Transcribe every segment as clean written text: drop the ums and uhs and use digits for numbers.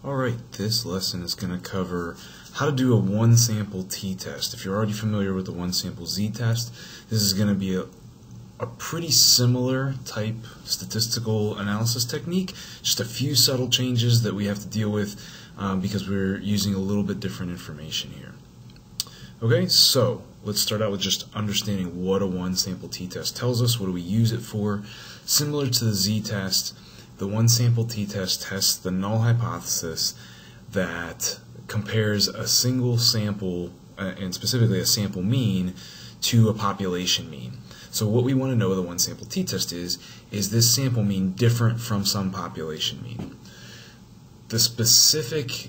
Alright, this lesson is going to cover how to do a one-sample t-test. If you're already familiar with the one-sample z-test, this is going to be a pretty similar type statistical analysis technique, just a few subtle changes that we have to deal with because we're using a little bit different information here. Okay, so let's start out with just understanding what a one-sample t-test tells us. What do we use it for? Similar to the z-test, the one-sample t-test tests the null hypothesis that compares a single sample, and specifically a sample mean, to a population mean. So what we want to know with a one-sample t-test is this sample mean different from some population mean? The specific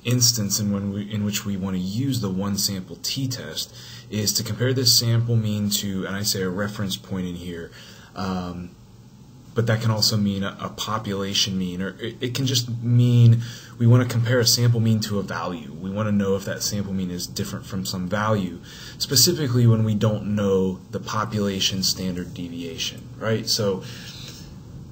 instance in which we want to use the one-sample t-test is to compare this sample mean to, and I say a reference point in here, but that can also mean a population mean, or it can just mean we want to compare a sample mean to a value. We want to know if that sample mean is different from some value, specifically when we don't know the population standard deviation, right? So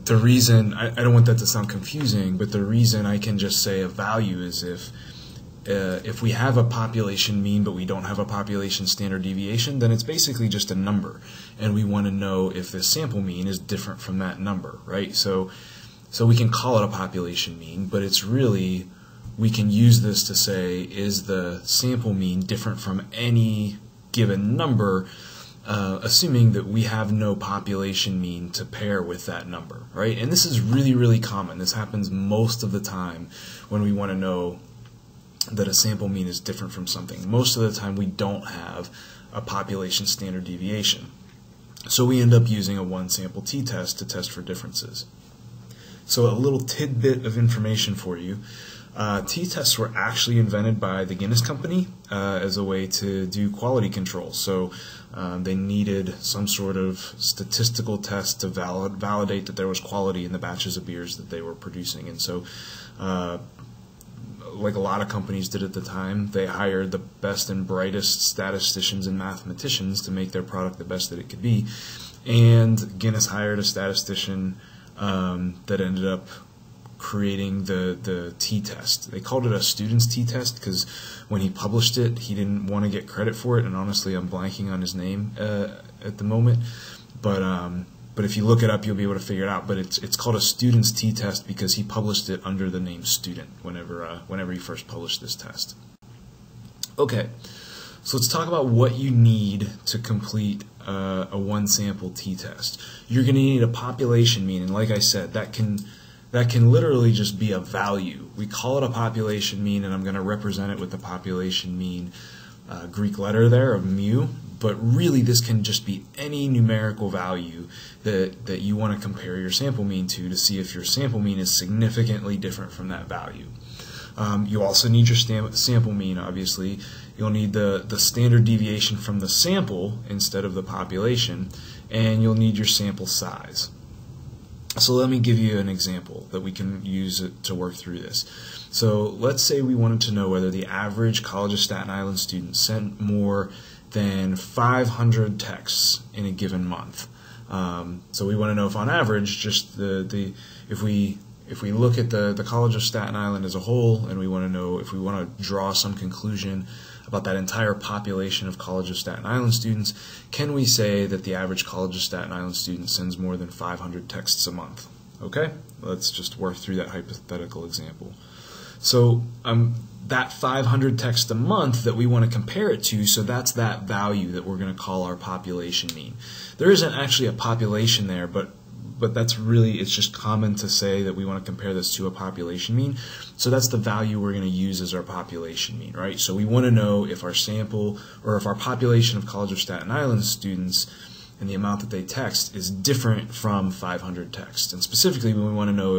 the reason, I don't want that to sound confusing, but the reason I can just say a value is if we have a population mean but we don't have a population standard deviation, then it's basically just a number, and we want to know if the sample mean is different from that number, right? So we can call it a population mean, but it's really, we can use this to say, is the sample mean different from any given number, assuming that we have no population mean to pair with that number, right? And this is really, really common. This happens most of the time when we want to know that a sample mean is different from something. Most of the time we don't have a population standard deviation. So we end up using a one-sample t-test to test for differences. So a little tidbit of information for you. T-tests were actually invented by the Guinness Company as a way to do quality control. So they needed some sort of statistical test to validate that there was quality in the batches of beers that they were producing. And so like a lot of companies did at the time, they hired the best and brightest statisticians and mathematicians to make their product the best that it could be. And Guinness hired a statistician that ended up creating the t-test. They called it a student's t-test because when he published it, he didn't want to get credit for it, and honestly I'm blanking on his name at the moment. But if you look it up, you'll be able to figure it out. But it's called a student's t-test because he published it under the name student whenever he first published this test. Okay, so let's talk about what you need to complete a one-sample t-test. You're going to need a population mean, and like I said, that can literally just be a value. We call it a population mean, and I'm going to represent it with the population mean Greek letter there of mu, but really this can just be any numerical value that you want to compare your sample mean to see if your sample mean is significantly different from that value. You also need your sample mean, obviously. You'll need the standard deviation from the sample instead of the population, and you'll need your sample size. So let me give you an example that we can use to work through this. So let's say we wanted to know whether the average College of Staten Island student sent more than 500 texts in a given month. So we want to know if on average, just if we look at the College of Staten Island as a whole, and we want to know if we want to draw some conclusion about that entire population of College of Staten Island students, can we say that the average College of Staten Island student sends more than 500 texts a month? Okay, let's just work through that hypothetical example. So that 500 texts a month that we want to compare it to, so that's that value that we're going to call our population mean. There isn't actually a population there, but that's really, it's just common to say that we want to compare this to a population mean. So that's the value we're going to use as our population mean, right? So we want to know if our sample, or if our population of College of Staten Island students and the amount that they text is different from 500 texts. And specifically, we want to know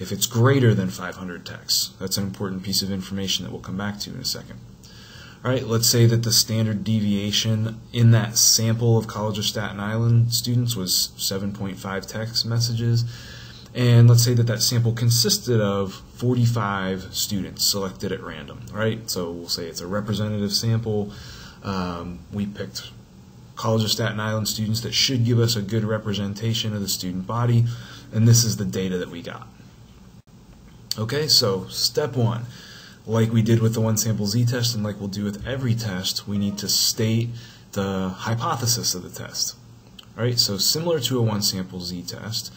if it's greater than 500 texts. That's an important piece of information that we'll come back to in a second. All right, let's say that the standard deviation in that sample of College of Staten Island students was 7.5 text messages, and let's say that that sample consisted of 45 students selected at random, right? So we'll say it's a representative sample. We picked College of Staten Island students that should give us a good representation of the student body, and this is the data that we got. Okay, so step one, like we did with the one sample z-test and like we'll do with every test, we need to state the hypothesis of the test. All right, so similar to a one sample z-test,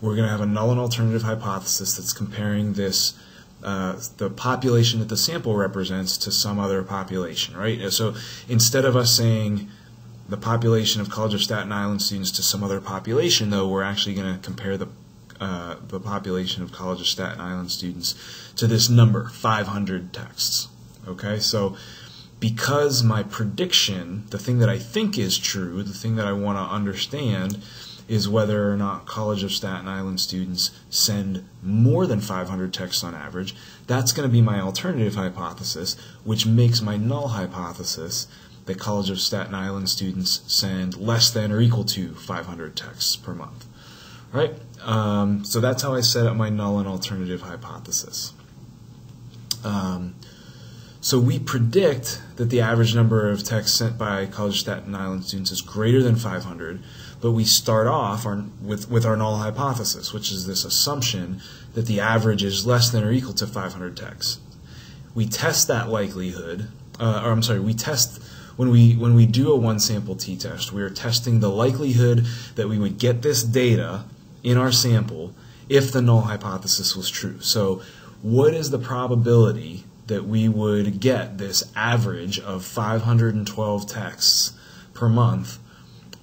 we're going to have a null and alternative hypothesis that's comparing this the population that the sample represents to some other population, right? So instead of us saying the population of College of Staten Island students to some other population, though, we're actually going to compare the population of College of Staten Island students to this number, 500 texts. Okay, so because my prediction, the thing that I think is true, the thing that I want to understand, is whether or not College of Staten Island students send more than 500 texts on average, that's going to be my alternative hypothesis, which makes my null hypothesis that College of Staten Island students send less than or equal to 500 texts per month. All right? So that's how I set up my null and alternative hypothesis. So we predict that the average number of texts sent by College of Staten Island students is greater than 500, but we start off with our null hypothesis, which is this assumption that the average is less than or equal to 500 texts. We test that likelihood, we test when we do a one sample t-test, we are testing the likelihood that we would get this data in our sample if the null hypothesis was true. So what is the probability that we would get this average of 512 texts per month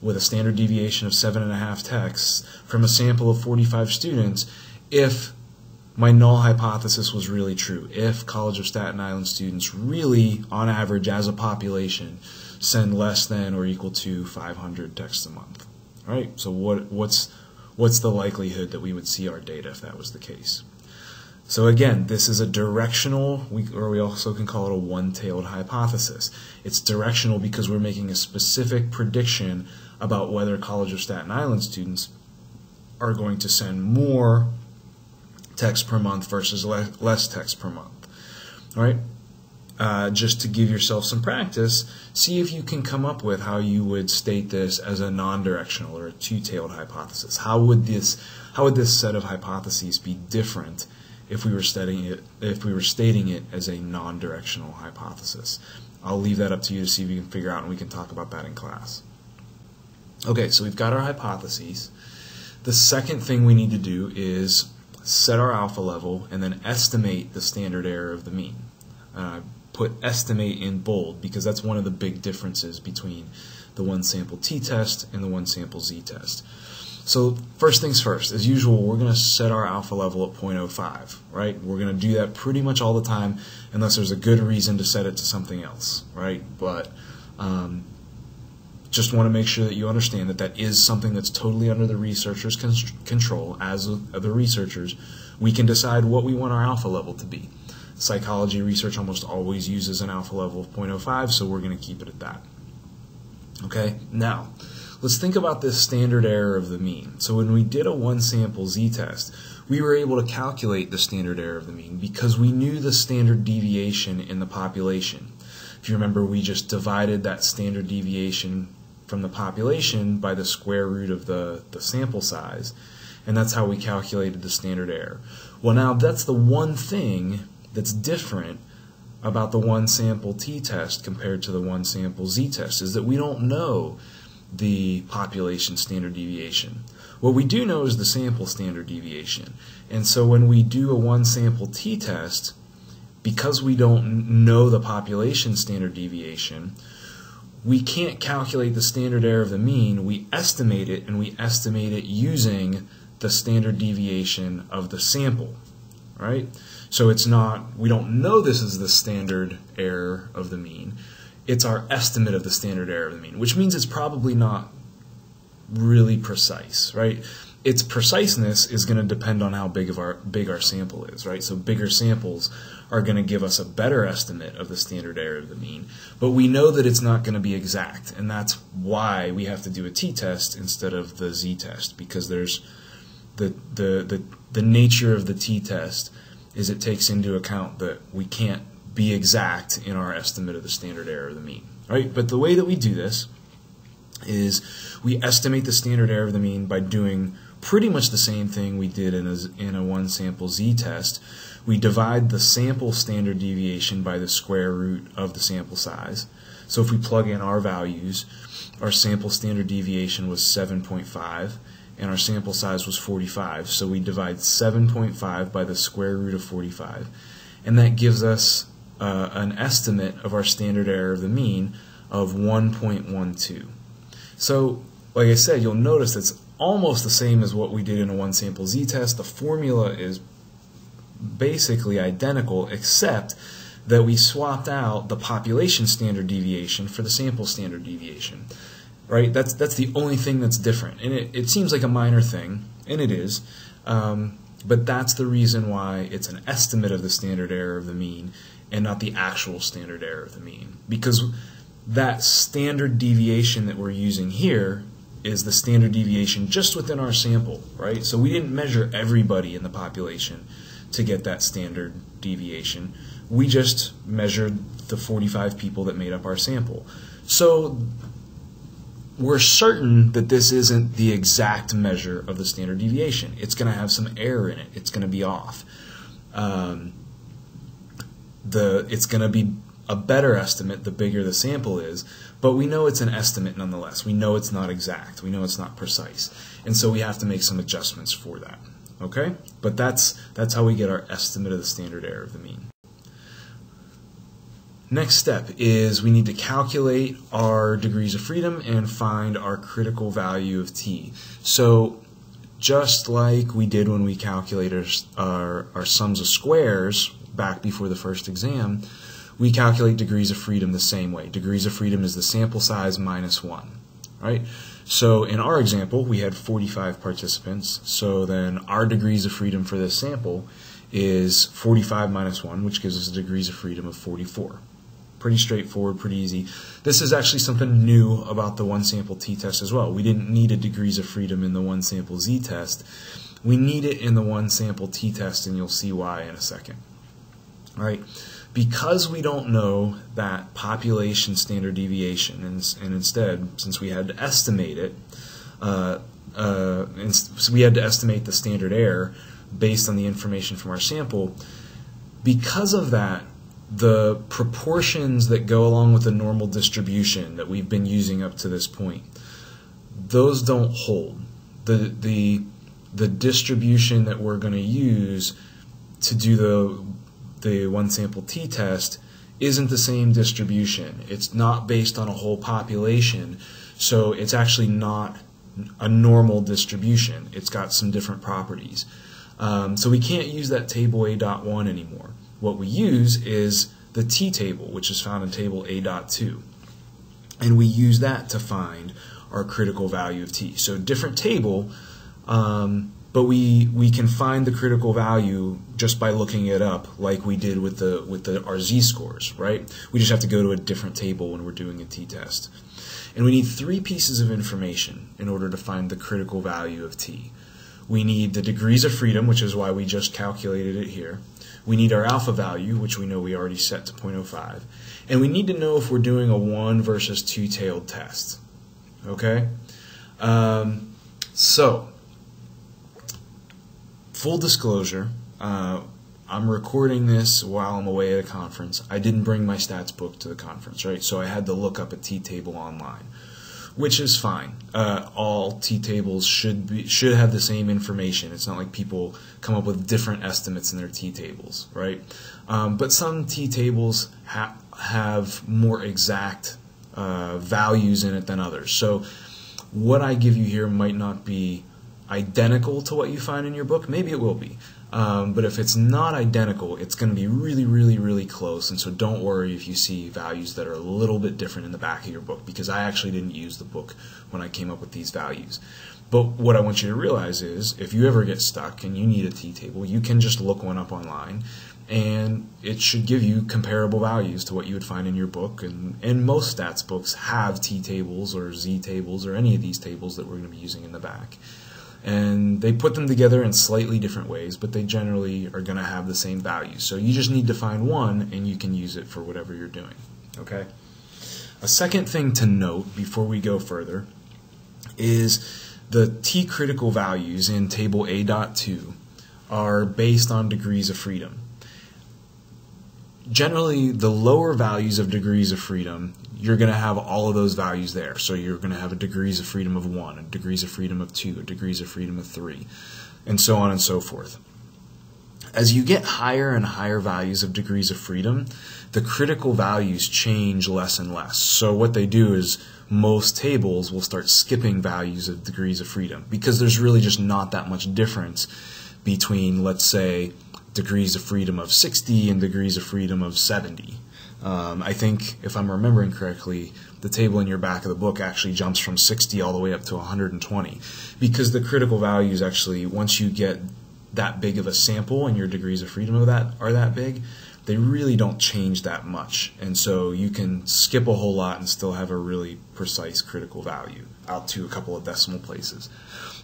with a standard deviation of 7.5 texts from a sample of 45 students if my null hypothesis was really true, if College of Staten Island students really, on average, as a population, send less than or equal to 500 texts a month. All right, so what's the likelihood that we would see our data if that was the case? So again, this is a directional, or we also can call it a one-tailed hypothesis. It's directional because we're making a specific prediction about whether College of Staten Island students are going to send more text per month versus less text per month. All right? Just to give yourself some practice, see if you can come up with how you would state this as a non-directional or a two-tailed hypothesis. How would this set of hypotheses be different if we were stating it as a non-directional hypothesis? I'll leave that up to you to see if you can figure out, and we can talk about that in class. Okay, so we've got our hypotheses. The second thing we need to do is set our alpha level and then estimate the standard error of the mean. Put estimate in bold because that's one of the big differences between the one sample t-test and the one sample z-test. So first things first, as usual, we're going to set our alpha level at 0.05, right? We're going to do that pretty much all the time unless there's a good reason to set it to something else, right? But just want to make sure that you understand that that is something that's totally under the researcher's control. As the researchers, we can decide what we want our alpha level to be. Psychology research almost always uses an alpha level of 0.05, so we're going to keep it at that. Okay, now let's think about this standard error of the mean. So when we did a one sample z-test, we were able to calculate the standard error of the mean because we knew the standard deviation in the population. If you remember, we just divided that standard deviation from the population by the square root of the sample size, and that's how we calculated the standard error. Well, now that's the one thing that's different about the one sample t-test compared to the one sample z-test, is that we don't know the population standard deviation. What we do know is the sample standard deviation. And so when we do a one sample t-test, because we don't know the population standard deviation, we can't calculate the standard error of the mean. We estimate it, and we estimate it using the standard deviation of the sample, right? So it's not, we don't know this is the standard error of the mean. It's our estimate of the standard error of the mean, which means it's probably not really precise, right? Its preciseness is going to depend on how big our sample is, right? So bigger samples are going to give us a better estimate of the standard error of the mean, but we know that it's not going to be exact, and that's why we have to do a t-test instead of the z-test, because there's the nature of the t-test is it takes into account that we can't be exact in our estimate of the standard error of the mean. All right, but the way that we do this is we estimate the standard error of the mean by doing pretty much the same thing we did in a one sample z-test. We divide the sample standard deviation by the square root of the sample size. So if we plug in our values, our sample standard deviation was 7.5 and our sample size was 45. So we divide 7.5 by the square root of 45, and that gives us an estimate of our standard error of the mean of 1.12. So like I said, you'll notice it's almost the same as what we did in a one sample z-test. The formula is basically identical, except that we swapped out the population standard deviation for the sample standard deviation. Right? That's the only thing that's different. And it seems like a minor thing, and it is, but that's the reason why it's an estimate of the standard error of the mean and not the actual standard error of the mean. Because that standard deviation that we're using here is the standard deviation just within our sample, right? So we didn't measure everybody in the population to get that standard deviation. We just measured the 45 people that made up our sample. So we're certain that this isn't the exact measure of the standard deviation. It's going to have some error in it. It's going to be off. It's going to be a better estimate the bigger the sample is, but we know it's an estimate nonetheless. We know it's not exact. We know it's not precise. And so we have to make some adjustments for that. Okay? But that's how we get our estimate of the standard error of the mean. Next step is we need to calculate our degrees of freedom and find our critical value of t. So just like we did when we calculated our sums of squares back before the first exam, we calculate degrees of freedom the same way. Degrees of freedom is the sample size minus 1. Right? So in our example, we had 45 participants. So then our degrees of freedom for this sample is 45 minus 1, which gives us degrees of freedom of 44. Pretty straightforward, pretty easy. This is actually something new about the one sample t-test as well. We didn't need a degrees of freedom in the one sample z-test. We need it in the one sample t-test, and you'll see why in a second. All right. Because we don't know that population standard deviation, and instead, since we had to estimate it, so we had to estimate the standard error based on the information from our sample, because of that, the proportions that go along with the normal distribution that we've been using up to this point, those don't hold. The distribution that we're going to use to do the one sample t-test isn't the same distribution. It's not based on a whole population, so it's actually not a normal distribution. It's got some different properties. So we can't use that table A.1 anymore. What we use is the t-table, which is found in table A.2. And we use that to find our critical value of t. So different table, but we can find the critical value just by looking it up, like we did with our z-scores, right? We just have to go to a different table when we're doing a t-test. And we need 3 pieces of information in order to find the critical value of t. We need the degrees of freedom, which is why we just calculated it here. We need our alpha value, which we know we already set to 0.05. And we need to know if we're doing a one versus two-tailed test. Okay? So, full disclosure, I'm recording this while I'm away at a conference. I didn't bring my stats book to the conference, right? So I had to look up a t-table online, which is fine. All t-tables should have the same information. It's not like people come up with different estimates in their t-tables, right? But some t-tables have more exact values in it than others. So what I give you here might not be identical to what you find in your book. Maybe it will be. But if it's not identical, it's going to be really, really, really close. And so don't worry if you see values that are a little bit different in the back of your book, because I actually didn't use the book when I came up with these values. But what I want you to realize is if you ever get stuck and you need a t-table, you can just look one up online, and it should give you comparable values to what you would find in your book. And most stats books have t-tables or z-tables or any of these tables that we're going to be using in the back. And they put them together in slightly different ways, but they generally are going to have the same values. So you just need to find one, and you can use it for whatever you're doing. Okay? A second thing to note before we go further is the T critical values in table A.2 are based on degrees of freedom. Generally, the lower values of degrees of freedom, you're going to have all of those values there. So you're going to have a degrees of freedom of 1, a degrees of freedom of 2, a degrees of freedom of 3, and so on and so forth. As you get higher and higher values of degrees of freedom, the critical values change less and less. So what they do is most tables will start skipping values of degrees of freedom because there's really just not that much difference between, let's say, degrees of freedom of 60 and degrees of freedom of 70. I think, if I'm remembering correctly, the table in your back of the book actually jumps from 60 all the way up to 120 because the critical values actually, once you get that big of a sample and your degrees of freedom of that are that big, they really don't change that much. And so you can skip a whole lot and still have a really precise critical value out to a couple of decimal places.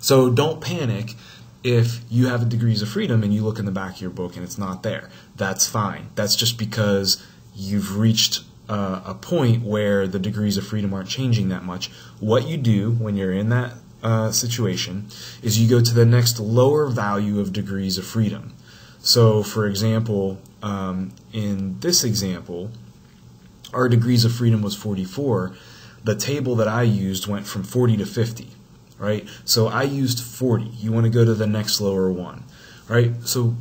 So don't panic if you have degrees of freedom and you look in the back of your book and it's not there. That's fine. That's just because you've reached a point where the degrees of freedom aren't changing that much. What you do when you're in that situation is you go to the next lower value of degrees of freedom. So, for example, in this example, our degrees of freedom was 44. The table that I used went from 40 to 50. Right? So I used 40. You want to go to the next lower one. Right? So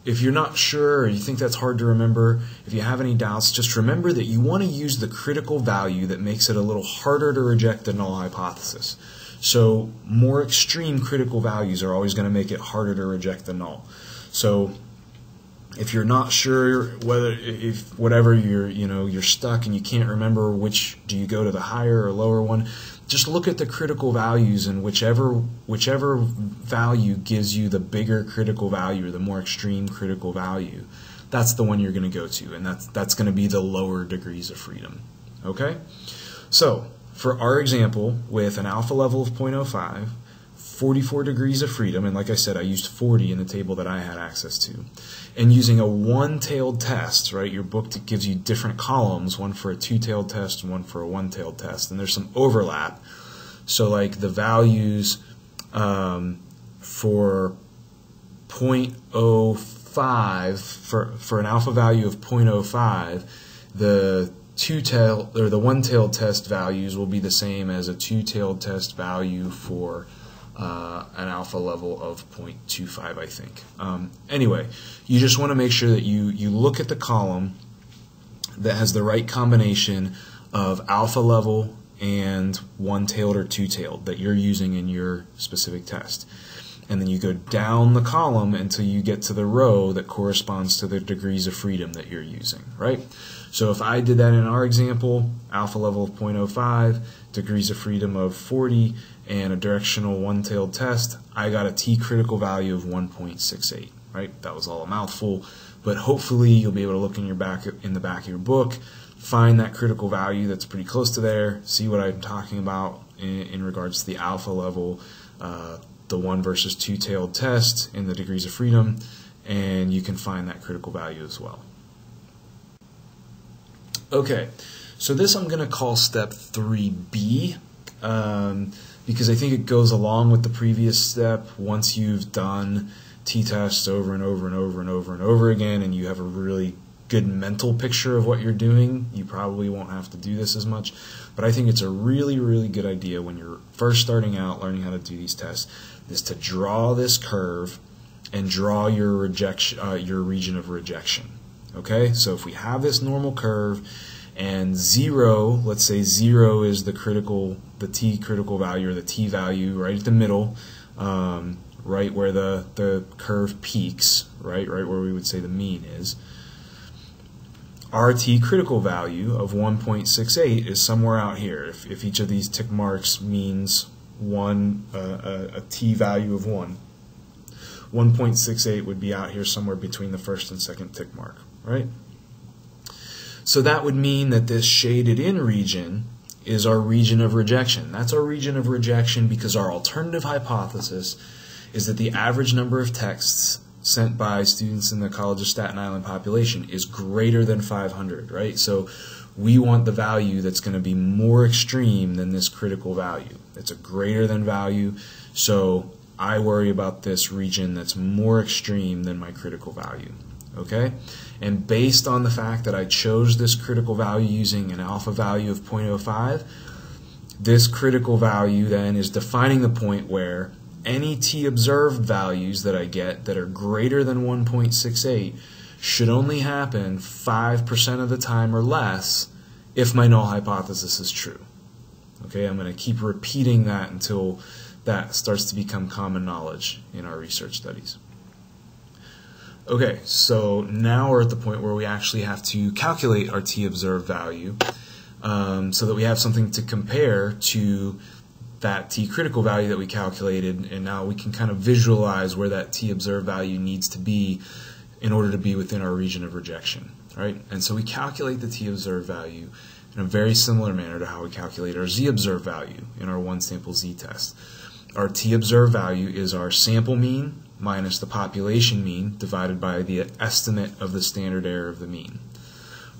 if you're not sure or you think that's hard to remember, if you have any doubts, just remember that you want to use the critical value that makes it a little harder to reject the null hypothesis. So more extreme critical values are always going to make it harder to reject the null. So if you're not sure whether, if whatever you're stuck and you can't remember which, do you go to the higher or lower one, just look at the critical values, and whichever value gives you the bigger critical value or the more extreme critical value, that's the one you're going to go to, and that's going to be the lower degrees of freedom. Okay? So, for our example, with an alpha level of 0.05, 44 degrees of freedom, and like I said, I used 40 in the table that I had access to, and using a one-tailed test, right? Your book gives you different columns, one for a two-tailed test and one for a one-tailed test, and there's some overlap. So like the values for 0.05, for an alpha value of 0.05, the two-tailed or the one-tailed test values will be the same as a two-tailed test value for an alpha level of 0.25, I think. Anyway, you just want to make sure that you look at the column that has the right combination of alpha level and one-tailed or two-tailed that you're using in your specific test. And then you go down the column until you get to the row that corresponds to the degrees of freedom that you're using, right? So if I did that in our example, alpha level of 0.05, degrees of freedom of 40, and a directional one-tailed test, I got a T critical value of 1.68, right? That was all a mouthful, but hopefully you'll be able to look in the back of your book, find that critical value that's pretty close to there, see what I'm talking about in regards to the alpha level, the one versus two-tailed test, and the degrees of freedom, and you can find that critical value as well. Okay, so this I'm going to call step 3B, because I think it goes along with the previous step. Once you've done t-tests over and over and over and over and over again, and you have a really good mental picture of what you're doing, you probably won't have to do this as much. But I think it's a really, really good idea when you're first starting out learning how to do these tests, is to draw this curve and draw your rejection, your region of rejection. Okay, so if we have this normal curve and 0, let's say 0 is the T critical value or the T value right at the middle, right where the curve peaks, right where we would say the mean is. Our T critical value of 1.68 is somewhere out here. If each of these tick marks means a T value of 1, 1.68 would be out here somewhere between the first and second tick mark, right? So that would mean that this shaded in region is our region of rejection. That's our region of rejection because our alternative hypothesis is that the average number of texts sent by students in the College of Staten Island population is greater than 500, right? So we want the value that's going to be more extreme than this critical value. It's a greater than value, so I worry about this region that's more extreme than my critical value, okay? And based on the fact that I chose this critical value using an alpha value of 0.05, this critical value then is defining the point where any t observed values that I get that are greater than 1.68 should only happen 5% of the time or less if my null hypothesis is true. Okay, I'm going to keep repeating that until that starts to become common knowledge in our research studies. Okay, so now we're at the point where we actually have to calculate our t observed value so that we have something to compare to that t critical value that we calculated, and now we can kind of visualize where that t observed value needs to be in order to be within our region of rejection, right? And so we calculate the t observed value in a very similar manner to how we calculate our z observed value in our one sample z-test. Our t observed value is our sample mean minus the population mean divided by the estimate of the standard error of the mean,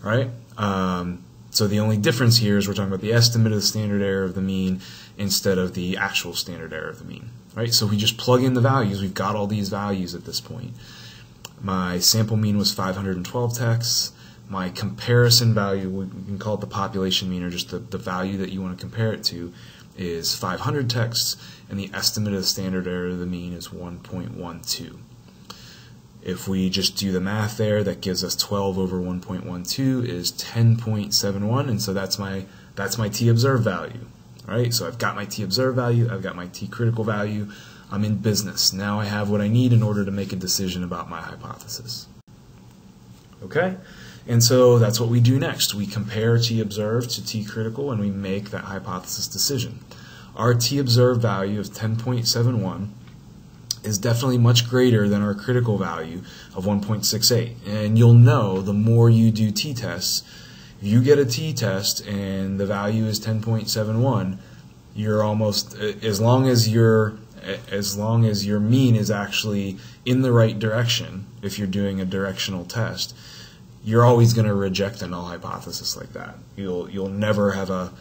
right? So the only difference here is we're talking about the estimate of the standard error of the mean instead of the actual standard error of the mean, right? So we just plug in the values. We've got all these values at this point. My sample mean was 512 texts. My comparison value, we can call it the population mean or just the value that you want to compare it to, is 500 texts, and the estimate of the standard error of the mean is 1.12. If we just do the math there, that gives us 12 over 1.12 is 10.71, and so that's my t observed value, right? So I've got my t observed value, I've got my t critical value, I'm in business. Now I have what I need in order to make a decision about my hypothesis. Okay? And so that's what we do next. We compare t observed to t critical, and we make that hypothesis decision. Our t observed value of 10.71 is definitely much greater than our critical value of 1.68. And you'll know the more you do t-tests, if you get a t-test and the value is 10.71, you're almost, as long as your mean is actually in the right direction, if you're doing a directional test, you're always going to reject a null hypothesis like that. You'll never have a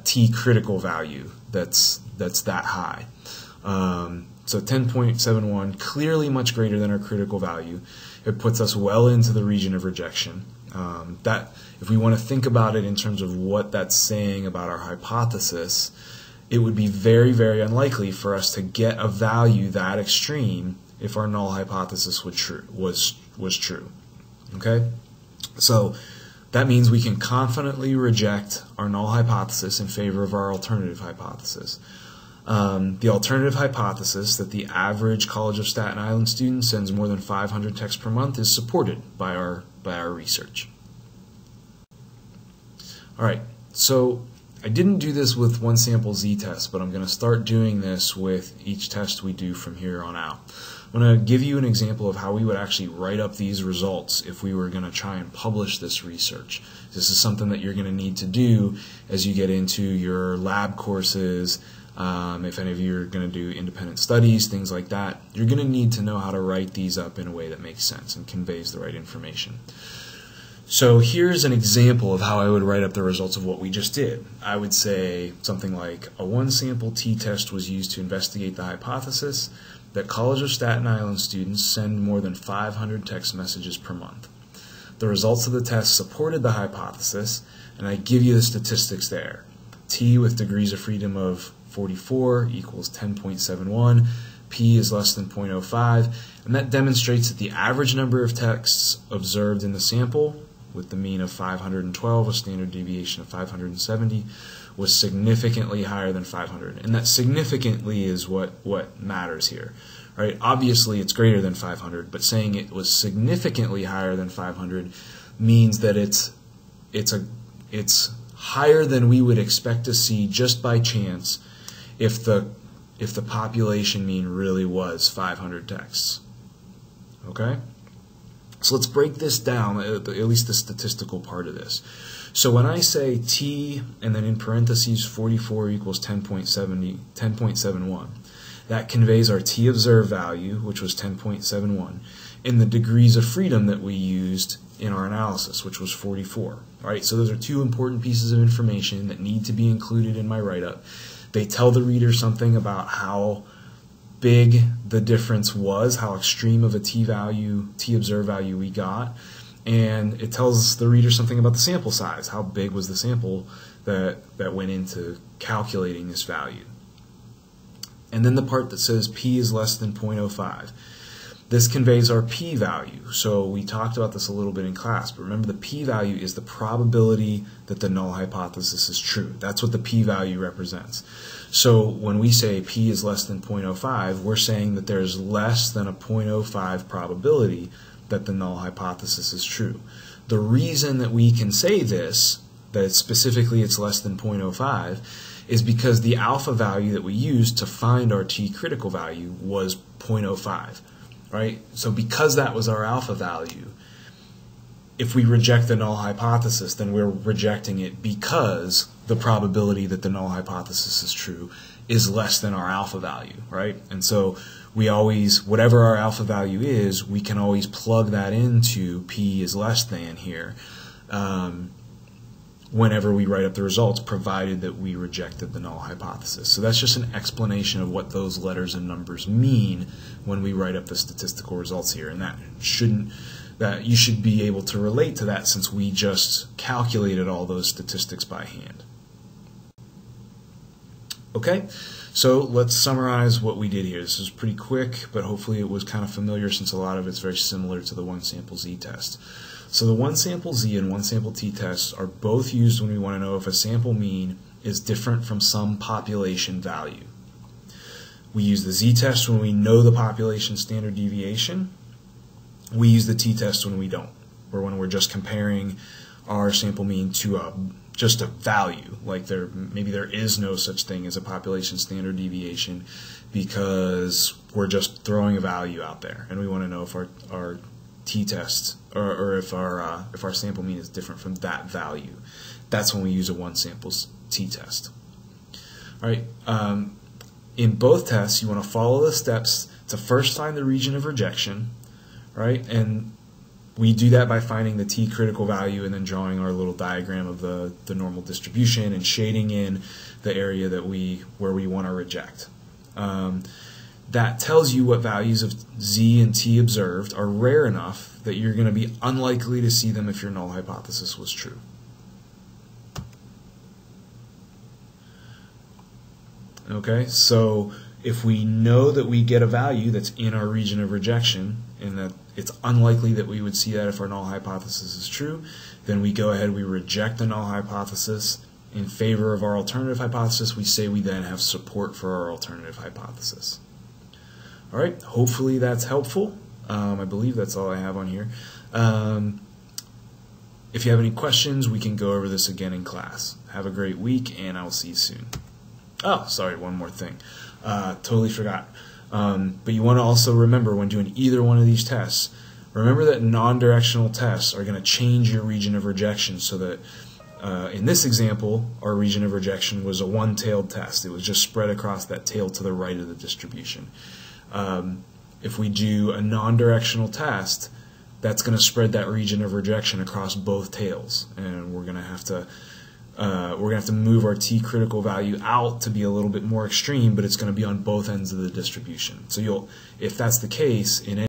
t critical value that's that high. So 10.71, clearly much greater than our critical value. It puts us well into the region of rejection. That, if we want to think about it in terms of what that's saying about our hypothesis, it would be very, very unlikely for us to get a value that extreme if our null hypothesis was true. Okay? So that means we can confidently reject our null hypothesis in favor of our alternative hypothesis. The alternative hypothesis that the average College of Staten Island student sends more than 500 texts per month is supported by our research. Alright, so I didn't do this with one sample z-test, but I'm going to start doing this with each test we do from here on out. I'm going to give you an example of how we would actually write up these results if we were going to try and publish this research. This is something that you're going to need to do as you get into your lab courses. If any of you are going to do independent studies, things like that, you're going to need to know how to write these up in a way that makes sense and conveys the right information. So here's an example of how I would write up the results of what we just did. I would say something like, a one-sample t-test was used to investigate the hypothesis that College of Staten Island students send more than 500 text messages per month. The results of the test supported the hypothesis, and I give you the statistics there. T with degrees of freedom of 44 equals 10.71, P is less than 0.05, and that demonstrates that the average number of texts observed in the sample, with the mean of 512, a standard deviation of 570, was significantly higher than 500. And that significantly is what matters here, right? Obviously it's greater than 500, but saying it was significantly higher than 500 means that it's higher than we would expect to see just by chance if the population mean really was 500 texts. Okay? So let's break this down, at least the statistical part of this. So when I say T and then in parentheses 44 equals 10.71, that conveys our T observed value, which was 10.71, and the degrees of freedom that we used in our analysis, which was 44. All right, so those are two important pieces of information that need to be included in my write-up. They tell the reader something about how big the difference was, how extreme of a t-observed value we got, and it tells the reader something about the sample size, how big was the sample that went into calculating this value. And then the part that says p is less than 0.05. This conveys our p-value. So we talked about this a little bit in class, but remember the p-value is the probability that the null hypothesis is true. That's what the p-value represents. So when we say p is less than 0.05, we're saying that there's less than a 0.05 probability that the null hypothesis is true. The reason that we can say this, that specifically it's less than 0.05, is because the alpha value that we used to find our t-critical value was 0.05. Right? So because that was our alpha value, if we reject the null hypothesis, then we're rejecting it because the probability that the null hypothesis is true is less than our alpha value, right? And so we always, whatever our alpha value is, we can always plug that into p is less than here whenever we write up the results, provided that we rejected the null hypothesis. So that's just an explanation of what those letters and numbers mean when we write up the statistical results here, and that you should be able to relate to that since we just calculated all those statistics by hand. Okay, so let's summarize what we did here. This is pretty quick, but hopefully it was kind of familiar since a lot of it's very similar to the one sample z-test. So the one sample z and one sample t-tests are both used when we want to know if a sample mean is different from some population value. We use the z-test when we know the population standard deviation. We use the t-test when we don't, or when we're just comparing our sample mean to just a value, like maybe there is no such thing as a population standard deviation because we're just throwing a value out there, and we want to know if our t-test or if our sample mean is different from that value. That's when we use a one sample t-test. All right. In both tests, you want to follow the steps to first find the region of rejection, right? And we do that by finding the t-critical value and then drawing our little diagram of the normal distribution and shading in the area where we want to reject. That tells you what values of z and t observed are rare enough that you're going to be unlikely to see them if your null hypothesis was true. Okay, so if we know that we get a value that's in our region of rejection and that it's unlikely that we would see that if our null hypothesis is true, then we go ahead, we reject the null hypothesis in favor of our alternative hypothesis. We say we then have support for our alternative hypothesis. All right, hopefully that's helpful. I believe that's all I have on here. If you have any questions, we can go over this again in class. Have a great week, and I will see you soon. Oh, sorry, one more thing. Totally forgot. But you want to also remember when doing either one of these tests, remember that non-directional tests are going to change your region of rejection so that in this example, our region of rejection was a one-tailed test. It was just spread across that tail to the right of the distribution. If we do a non-directional test, that's going to spread that region of rejection across both tails, and we're going to have to move our t-critical value out to be a little bit more extreme, but it's going to be on both ends of the distribution. So if that's the case, in